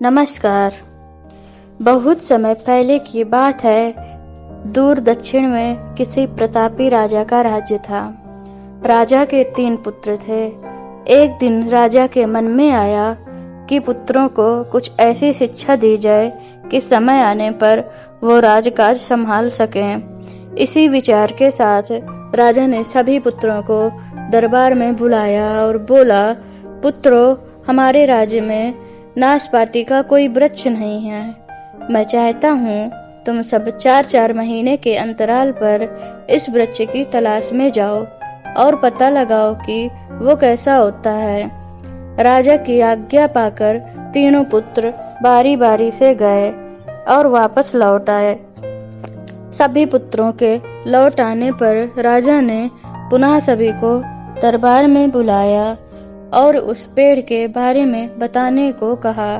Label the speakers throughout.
Speaker 1: नमस्कार। बहुत समय पहले की बात है। दूर दक्षिण में किसी प्रतापी राजा का राज्य था। राजा के 3 पुत्र थे। एक दिन राजा के मन में आया कि पुत्रों को कुछ ऐसी शिक्षा दी जाए कि समय आने पर वो राजकाज संभाल सकें। इसी विचार के साथ राजा ने सभी पुत्रों को दरबार में बुलाया और बोला, पुत्रों, हमारे राज्य में नाशपाती का कोई वृक्ष नहीं है। मैं चाहता हूँ तुम सब 4-4 महीने के अंतराल पर इस वृक्ष की तलाश में जाओ और पता लगाओ कि वो कैसा होता है। राजा की आज्ञा पाकर तीनों पुत्र बारी बारी से गए और वापस लौट आए। सभी पुत्रों के लौट आने पर राजा ने पुनः सभी को दरबार में बुलाया और उस पेड़ के बारे में बताने को कहा।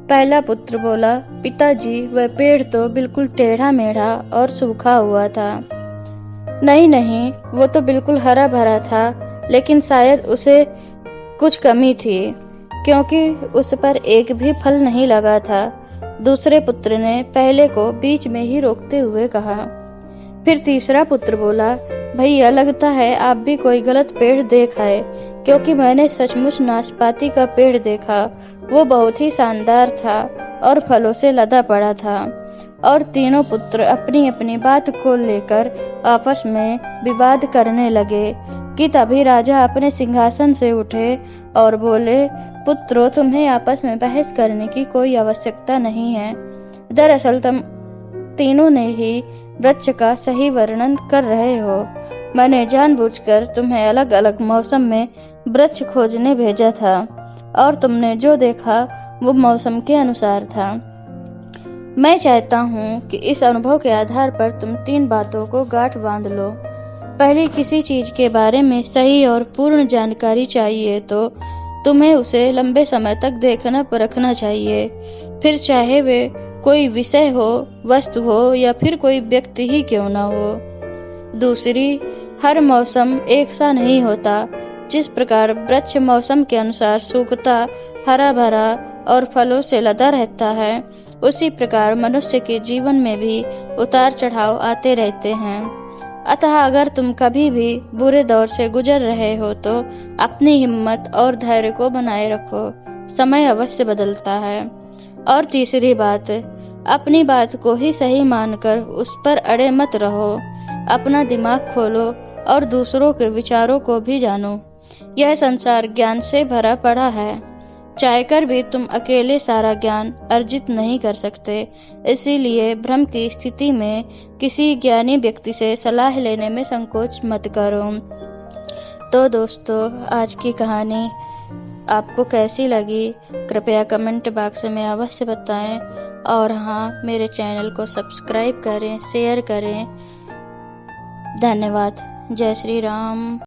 Speaker 1: पहला पुत्र बोला, पिताजी, वह पेड़ तो बिल्कुल टेढ़ा मेढ़ा और सूखा हुआ था। नहीं, वो तो बिल्कुल हरा भरा था, लेकिन शायद उसे कुछ कमी थी, क्योंकि उस पर एक भी फल नहीं लगा था। दूसरे पुत्र ने पहले को बीच में ही रोकते हुए कहा। फिर तीसरा पुत्र बोला, भैया, लगता है आप भी कोई गलत पेड़ देख आए, क्योंकि मैंने सचमुच नाशपाती का पेड़ देखा। वो बहुत ही शानदार था और फलों से लदा पड़ा था। और तीनों पुत्र अपनी अपनी बात को लेकर आपस में विवाद करने लगे कि तभी राजा अपने सिंहासन से उठे और बोले, पुत्रों, तुम्हें आपस में बहस करने की कोई आवश्यकता नहीं है। दरअसल तुम तीनों ने ही वृक्ष का सही वर्णन कर रहे हो। मैंने जानबूझकर तुम्हें अलग अलग मौसम में वृक्ष खोजने भेजा था और तुमने जो देखा वो मौसम के अनुसार था। मैं चाहता हूँ कि इस अनुभव के आधार पर तुम 3 बातों को गांठ बांध लो। पहली, किसी चीज के बारे में सही और पूर्ण जानकारी चाहिए तो तुम्हें उसे लंबे समय तक देखना परखना चाहिए, फिर चाहे वे कोई विषय हो, वस्तु हो या फिर कोई व्यक्ति ही क्यों ना हो। दूसरी, हर मौसम एक सा नहीं होता। जिस प्रकार वृक्ष मौसम के अनुसार सूखता, हरा भरा और फलों से लदा रहता है, उसी प्रकार मनुष्य के जीवन में भी उतार चढ़ाव आते रहते हैं। अतः अगर तुम कभी भी बुरे दौर से गुजर रहे हो तो अपनी हिम्मत और धैर्य को बनाए रखो, समय अवश्य बदलता है। और तीसरी बात, अपनी बात को ही सही मानकर उस पर अड़े मत रहो। अपना दिमाग खोलो और दूसरों के विचारों को भी जानो। यह संसार ज्ञान से भरा पड़ा है। चाहकर भी तुम अकेले सारा ज्ञान अर्जित नहीं कर सकते। इसीलिए भ्रम की स्थिति में किसी ज्ञानी व्यक्ति से सलाह लेने में संकोच मत करो। तो दोस्तों, आज की कहानी आपको कैसी लगी, कृपया कमेंट बॉक्स में अवश्य बताएं। और हाँ, मेरे चैनल को सब्सक्राइब करें, शेयर करें। धन्यवाद। जय श्री राम।